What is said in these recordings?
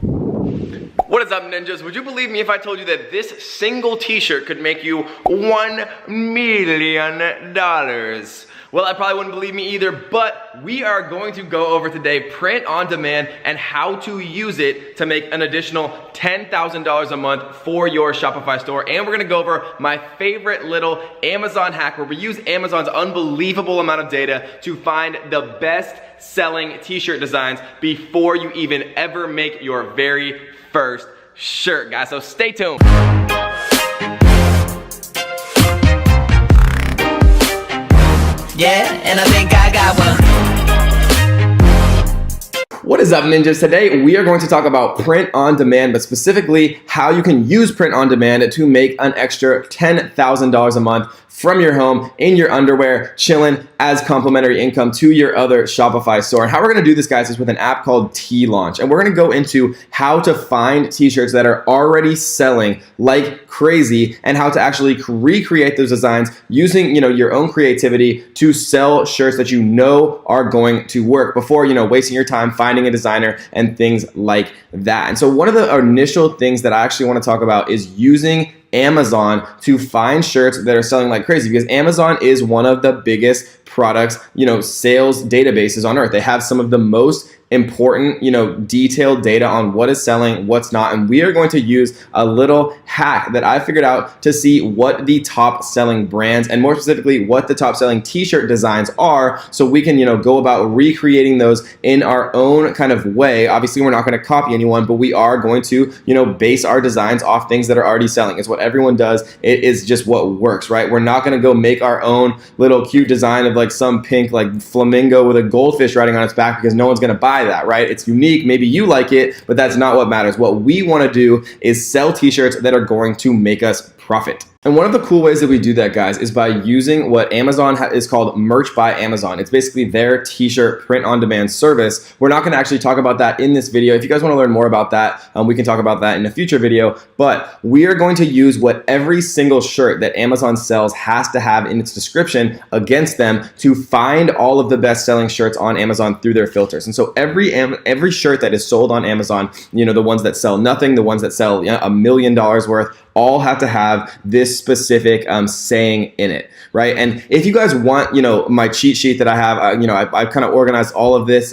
What is up, ninjas? Would you believe me if I told you that this single t-shirt could make you $1 million? Well, I probably wouldn't believe me either, but we are going to go over today print on demand and how to use it to make an additional $10,000 a month for your Shopify store. And we're gonna go over my favorite little Amazon hack where we use Amazon's unbelievable amount of data to find the best selling t-shirt designs before you even ever make your very first shirt, guys. So stay tuned. Yeah, and I think I got one. What is up, ninjas? Today we are going to talk about print on demand, but specifically how you can use print on demand to make an extra $10,000 a month from your home in your underwear, chilling as complimentary income to your other Shopify store. And how we're gonna do this, guys, is with an app called T-Launch. And we're gonna go into how to find t-shirts that are already selling like crazy and how to actually recreate those designs using, your own creativity to sell shirts that you know are going to work before, wasting your time finding a designer and things like that. And so one of the initial things that I actually wanna talk about is using Amazon to find shirts that are selling like crazy, because Amazon is one of the biggest products, sales databases on earth. They have some of the most important, detailed data on what is selling, what's not. And we are going to use a little hack that I figured out to see what the top selling brands and more specifically what the top selling t-shirt designs are, so we can, go about recreating those in our own kind of way. Obviously, we're not going to copy anyone, but we are going to, base our designs off things that are already selling. It's what everyone does. It is just what works, right? We're not going to go make our own little cute design of like some pink like flamingo with a goldfish riding on its back, because no one's going to buy that, right? It's unique. Maybe you like it, but that's not what matters. What we want to do is sell t-shirts that are going to make us profit. And one of the cool ways that we do that, guys, is by using what Amazon is called Merch by Amazon. It's basically their t-shirt print on demand service. We're not going to actually talk about that in this video. If you guys want to learn more about that, we can talk about that in a future video. But we are going to use what every single shirt that Amazon sells has to have in its description against them to find all of the best selling shirts on Amazon through their filters. And so every shirt that is sold on Amazon, the ones that sell nothing, the ones that sell $1 million worth, all have to have this specific saying in it, right? And if you guys want, my cheat sheet that I have, I've kind of organized all of this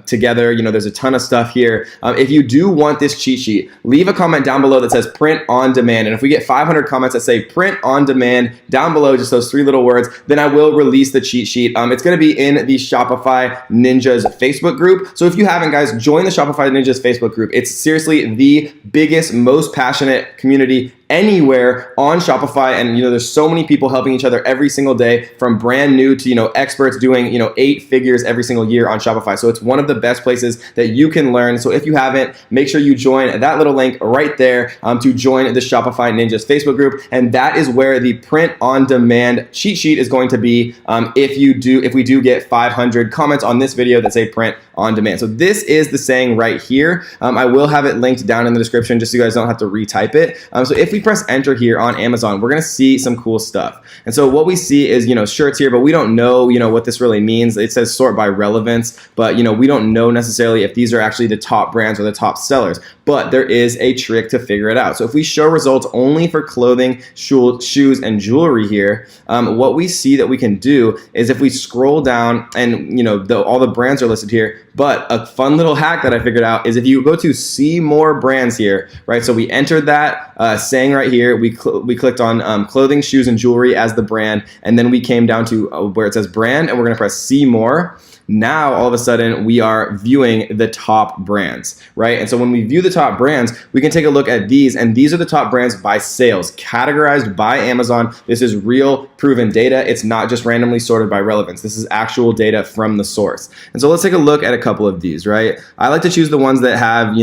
together. There's a ton of stuff here. If you do want this cheat sheet, leave a comment down below that says print on demand. And if we get 500 comments that say print on demand down below, just those 3 little words, then I will release the cheat sheet. It's going to be in the Shopify Ninjas Facebook group. So if you haven't, guys, join the Shopify Ninjas Facebook group. It's seriously the biggest, most passionate community anywhere on Shopify. And there's so many people helping each other every single day, from brand new to experts doing 8 figures every single year on Shopify. So it's one of the best places that you can learn. So if you haven't, make sure you join that little link right there to join the Shopify Ninjas Facebook group. And that is where the print on demand cheat sheet is going to be if we do get 500 comments on this video that say print on demand. So this is the saying right here. I will have it linked down in the description just so you guys don't have to retype it. So if we press enter here on Amazon, we're gonna see some cool stuff. And so what we see is, shirts here, but we don't know, what this really means. It says sort by relevance, but we don't know necessarily if these are actually the top brands or the top sellers, but there is a trick to figure it out. So if we show results only for clothing, shoes, and jewelry here, what we see that we can do is if we scroll down and, all the brands are listed here, but a fun little hack that I figured out is if you go to see more brands here, right? So we entered that saying right here, we clicked on clothing, shoes, and jewelry as the brand, and then we came down to where it says brand, and we're gonna press see more. Now, all of a sudden, we are viewing the top brands, right? And so when we view the top brands, we can take a look at these, and these are the top brands by sales, categorized by Amazon. This is real proven data. It's not just randomly sorted by relevance. This is actual data from the source. And so let's take a look at a couple of these, right? I like to choose the ones that have,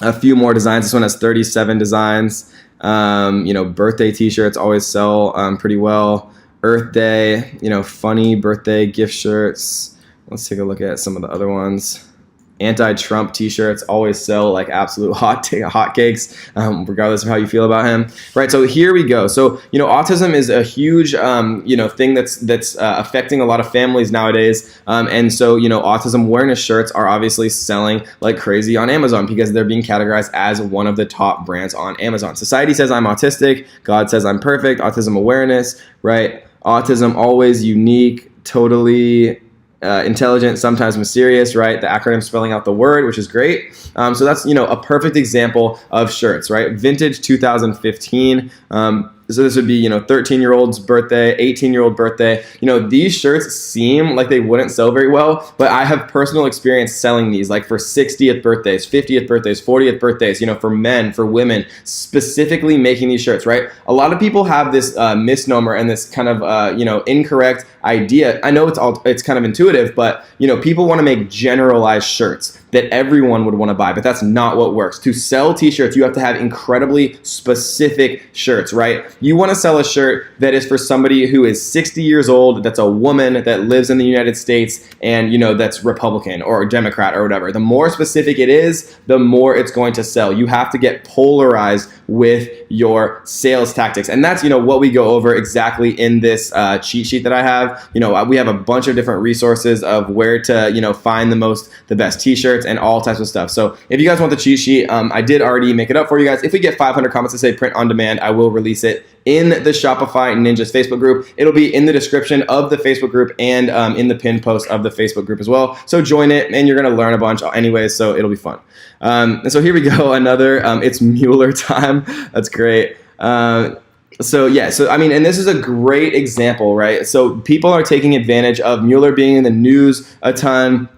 a few more designs. This one has 37 designs. Birthday t-shirts always sell pretty well. Earth Day, funny birthday gift shirts. Let's take a look at some of the other ones. anti-Trump t-shirts always sell like absolute hotcakes, regardless of how you feel about him, right? So here we go. So, autism is a huge, thing that's affecting a lot of families nowadays. And so, autism awareness shirts are obviously selling like crazy on Amazon because they're being categorized as one of the top brands on Amazon. Society says I'm autistic. God says I'm perfect. Autism awareness, right? Autism always unique, totally intelligent, sometimes mysterious, right? The acronym spelling out the word, which is great. So that's, a perfect example of shirts, right? Vintage 2015. So this would be, 13-year-old's birthday, 18-year-old birthday. These shirts seem like they wouldn't sell very well, but I have personal experience selling these, like for 60th birthdays, 50th birthdays, 40th birthdays, for men, for women, specifically making these shirts, right? A lot of people have this misnomer and this kind of, incorrect idea. I know it's kind of intuitive, but, people want to make generalized shirts that everyone would want to buy, but that's not what works. To sell t-shirts, you have to have incredibly specific shirts, right? You want to sell a shirt that is for somebody who is 60 years old, that's a woman that lives in the United States, and that's Republican or Democrat or whatever. The more specific it is, the more it's going to sell. You have to get polarized with your sales tactics, and that's what we go over exactly in this cheat sheet that I have. We have a bunch of different resources of where to find the best t-shirts and all types of stuff. So if you guys want the cheat sheet, I did already make it up for you guys. If we get 500 comments that say print on demand, I will release it in the Shopify Ninjas Facebook group. It'll be in the description of the Facebook group and in the pinned post of the Facebook group as well. So join it, and you're going to learn a bunch anyways, so it'll be fun. And so here we go, another, it's Mueller time. That's great. And this is a great example, right? So people are taking advantage of Mueller being in the news a ton.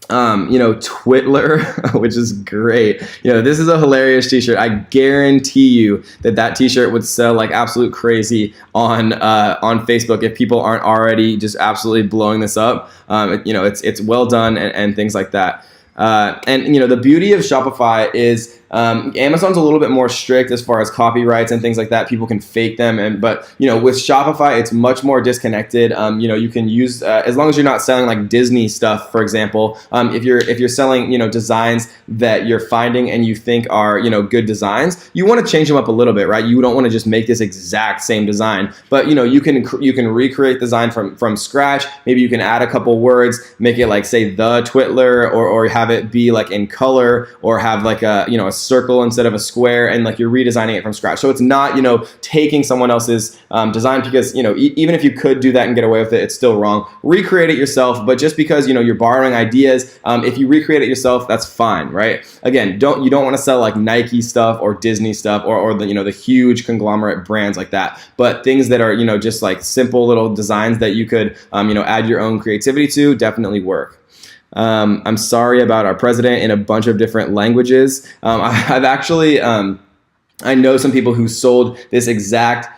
Twitler, which is great. This is a hilarious t-shirt. I guarantee you that t-shirt would sell like absolute crazy on Facebook if people aren't already just absolutely blowing this up. It's well done and things like that. The beauty of Shopify is Amazon's a little bit more strict as far as copyrights and things like that. People can fake them, but with Shopify, it's much more disconnected. You can use as long as you're not selling like Disney stuff, for example. If you're selling designs that you're finding and you think are good designs, you want to change them up a little bit, right? You don't want to just make this exact same design, but you can recreate the design from scratch. Maybe you can add a couple words, make it like say the Twitler, or have it be like in color, or have like a circle instead of a square, and like you're redesigning it from scratch. So it's not taking someone else's design, because even if you could do that and get away with it, it's still wrong. Recreate it yourself, but just because you're borrowing ideas, if you recreate it yourself, that's fine, right? Again, you don't want to sell like Nike stuff or Disney stuff or the huge conglomerate brands like that, but things that are just like simple little designs that you could add your own creativity to definitely work. I'm sorry about our president in a bunch of different languages. I've actually, I know some people who sold this exact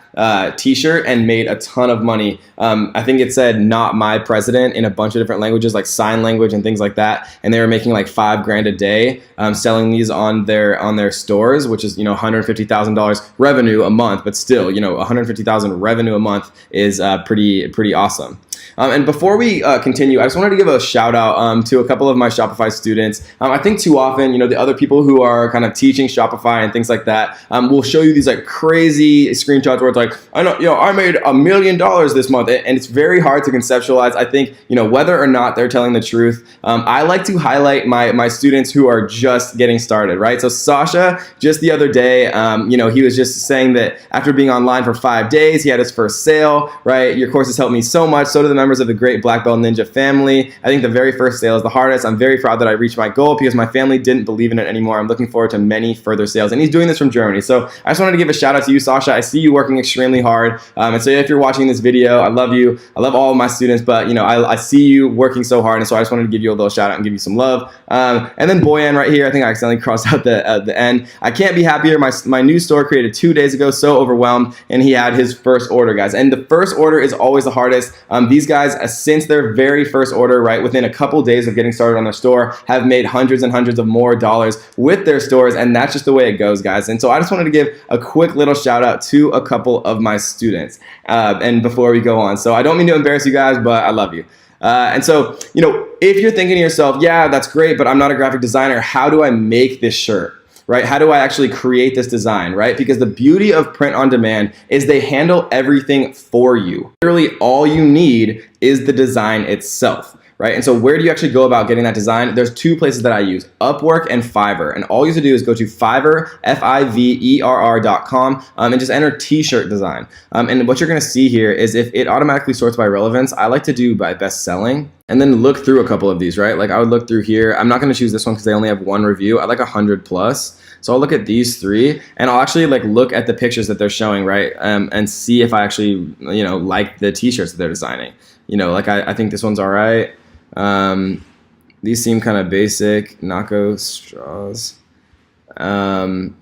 t-shirt and made a ton of money. I think it said "not my president" in a bunch of different languages, like sign language and things like that. And they were making like $5,000 a day selling these on their stores, which is $150,000 revenue a month. But still, $150,000 revenue a month is pretty awesome. And before we continue, I just wanted to give a shout out to a couple of my Shopify students. I think too often, the other people who are kind of teaching Shopify and things like that will show you these like crazy screenshots where it's like, I made $1 million this month, and it's very hard to conceptualize. I think whether or not they're telling the truth. I like to highlight my students who are just getting started, right? So Sasha, just the other day, he was just saying that after being online for 5 days, he had his first sale, right? Your course has helped me so much. So do the members of the great Black Belt Ninja family. I think the very first sale is the hardest. I'm very proud that I reached my goal because my family didn't believe in it anymore. I'm looking forward to many further sales. And he's doing this from Germany. So I just wanted to give a shout out to you, Sasha. I see you working extremely hard. And so if you're watching this video, I love you. I love all of my students, but I see you working so hard. And so I just wanted to give you a little shout out and give you some love. And then Boyan right here, I think I accidentally crossed out the end. I can't be happier. My new store created 2 days ago, so overwhelmed. And he had his first order, guys. And the first order is always the hardest. These guys, since their very first order, right, within a couple days of getting started on their store, have made hundreds and hundreds of more dollars with their stores, and that's just the way it goes, guys. And so I just wanted to give a quick little shout out to a couple of my students, and before we go on. So I don't mean to embarrass you guys, but I love you. And so, if you're thinking to yourself, yeah, that's great, but I'm not a graphic designer. How do I make this shirt? Right? How do I actually create this design, right? Because the beauty of print on demand is they handle everything for you. Literally all you need is the design itself. Right? And so where do you actually go about getting that design? There's two places that I use, Upwork and Fiverr. And all you have to do is go to Fiverr, Fiverr.com, and just enter t-shirt design. And what you're gonna see here is if it automatically sorts by relevance, I like to do by best selling and then look through a couple of these, right? Like I would look through here. I'm not gonna choose this one because they only have one review. I like 100 plus. So I'll look at these three and I'll actually like look at the pictures that they're showing, right? And see if I actually, like the t-shirts that they're designing. Like I think this one's all right. These seem kind of basic. Naco straws. And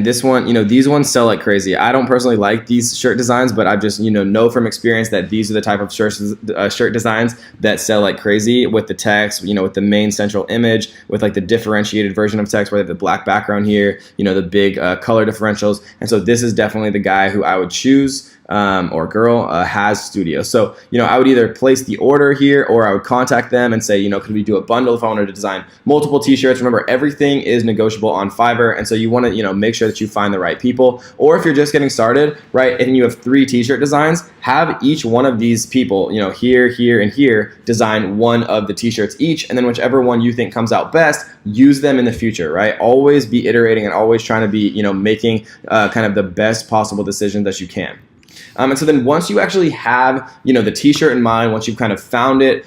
this one, these ones sell like crazy. I don't personally like these shirt designs, but I just, know from experience that these are the type of shirt designs that sell like crazy with the text, with the main central image, with like the differentiated version of text where they have the black background here, the big color differentials. And so this is definitely the guy who I would choose. Or girl has studio. So, I would either place the order here or I would contact them and say, could we do a bundle if I wanted to design multiple t-shirts? Remember, everything is negotiable on Fiverr. And so you want to, make sure that you find the right people. Or if you're just getting started, right, and you have 3 t-shirt designs, have each one of these people, here, here, and here, design one of the t-shirts each. And then whichever one you think comes out best, use them in the future, right? Always be iterating and always trying to be, making kind of the best possible decision that you can. And so then once you actually have, the t-shirt in mind, once you've kind of found it,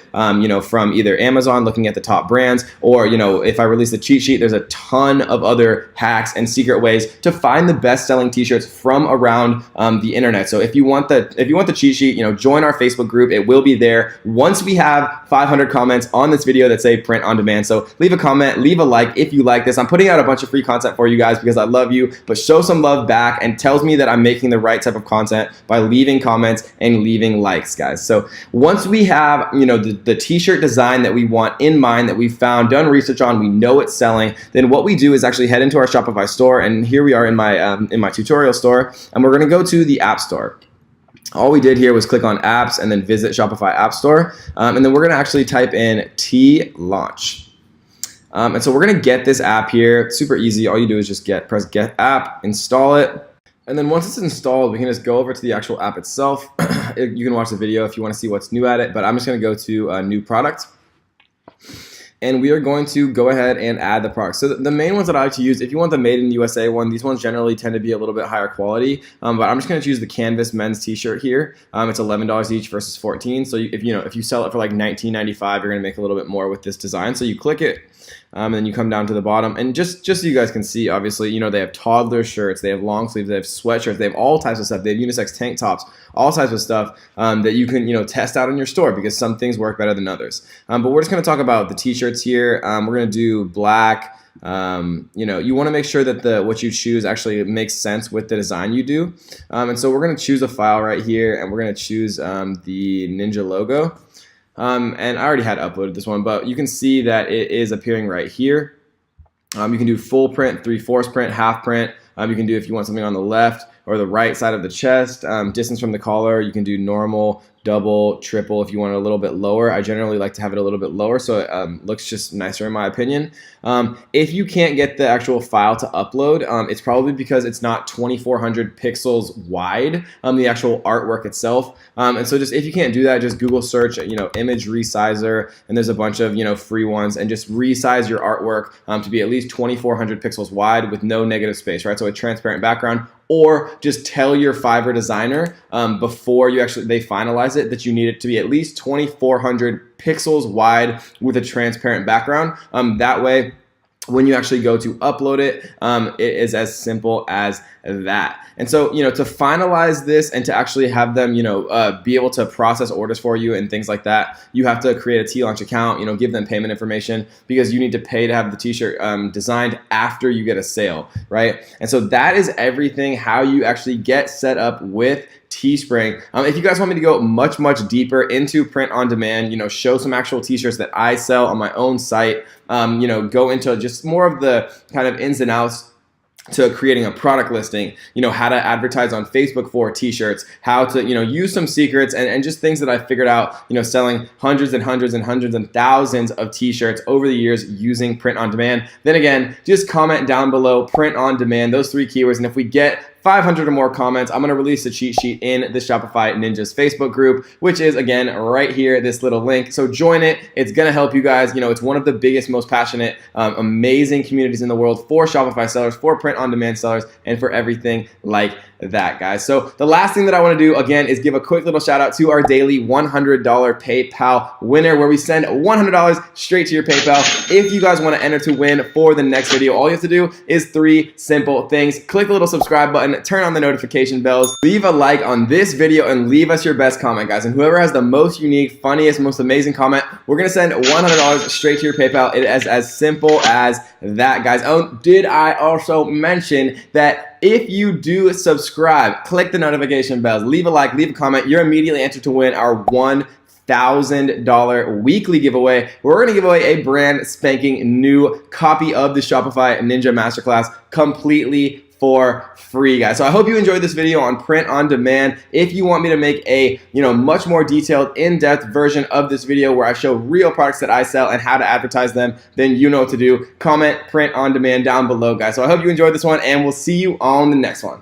from either Amazon, looking at the top brands, or, if I release the cheat sheet, there's a ton of other hacks and secret ways to find the best selling t-shirts from around the internet. So if you want the cheat sheet, join our Facebook group. It will be there once we have 500 comments on this video that say print on demand. So leave a comment, leave a like if you like this. I'm putting out a bunch of free content for you guys because I love you, but show some love back and tells me that I'm making the right type of content by leaving comments and leaving likes, guys. So once we have, the t-shirt design that we want in mind, that we've found, done research on, we know it's selling, then what we do is actually head into our Shopify store. And here we are in my tutorial store, and we're going to go to the App Store. All we did here was click on apps and then visit Shopify App Store. And then we're going to actually type in T-Launch. And so we're going to get this app here. It's super easy. All you do is just press get app, install it. And then once it's installed, we can just go over to the actual app itself. You can watch the video if you want to see what's new at it, but I'm just going to go to a new product. And we are going to go ahead and add the product. So the main ones that I like to use, if you want the Made in USA one, these ones generally tend to be a little bit higher quality. But I'm just going to choose the Canvas men's t-shirt here. It's $11 each versus $14. So if you sell it for like $19.95, you're going to make a little bit more with this design. So you click it. And then you come down to the bottom, and just so you guys can see, obviously, they have toddler shirts, they have long sleeves, they have sweatshirts, they have all types of stuff. They have unisex tank tops, all types of stuff that you can, test out in your store because some things work better than others. But we're just going to talk about the t-shirts here. We're going to do black. You want to make sure that what you choose actually makes sense with the design you do. And so we're going to choose a file right here, and we're going to choose the Ninja logo. And I already had uploaded this one, but you can see that it is appearing right here. You can do full print, 3/4 print, half print. You can do if you want something on the left or the right side of the chest, distance from the collar. You can do normal, double, triple if you want it a little bit lower. I generally like to have it a little bit lower so it looks just nicer in my opinion. If you can't get the actual file to upload, it's probably because it's not 2400 pixels wide, the actual artwork itself. And so just if you can't do that, just Google search, image resizer, and there's a bunch of, free ones, and just resize your artwork to be at least 2400 pixels wide with no negative space, right? So a transparent background. Or just tell your Fiverr designer before they finalize it that you need it to be at least 2400 pixels wide with a transparent background. That way, when you actually go to upload it, it is as simple as that. And so, to finalize this and to actually have them, be able to process orders for you and things like that, you have to create a T-Launch account, give them payment information because you need to pay to have the t-shirt designed after you get a sale, right? And so that is everything, how you actually get set up with Teespring. If you guys want me to go much, much deeper into print on demand, show some actual t-shirts that I sell on my own site, go into just more of the kind of ins and outs to creating a product listing, how to advertise on Facebook for t-shirts, how to, use some secrets and just things that I figured out, selling hundreds and hundreds and hundreds and thousands of t-shirts over the years using print on demand. Then again, just comment down below print on demand, those 3 keywords. And if we get 500 or more comments, I'm going to release a cheat sheet in the Shopify Ninjas Facebook group, which is, again, right here, this little link. So join it. It's going to help you guys. It's one of the biggest, most passionate, amazing communities in the world for Shopify sellers, for print-on-demand sellers, and for everything like that, guys. So the last thing that I want to do, again, is give a quick little shout out to our daily $100 PayPal winner, where we send $100 straight to your PayPal. If you guys want to enter to win for the next video, all you have to do is 3 simple things. Click the little subscribe button, turn on the notification bells, leave a like on this video, and leave us your best comment, guys. And whoever has the most unique, funniest, most amazing comment, we're going to send $100 straight to your PayPal. It is as simple as that, guys. Oh, did I also mention that if you do subscribe, click the notification bells, leave a like, leave a comment, you're immediately entered to win our $1,000 weekly giveaway. We're going to give away a brand spanking new copy of the Shopify Ninja Masterclass completely for free, guys. So I hope you enjoyed this video on print on demand. If you want me to make a much more detailed, in-depth version of this video where I show real products that I sell and how to advertise them, then you know what to do. Comment print on demand down below, guys. So I hope you enjoyed this one, and we'll see you on the next one.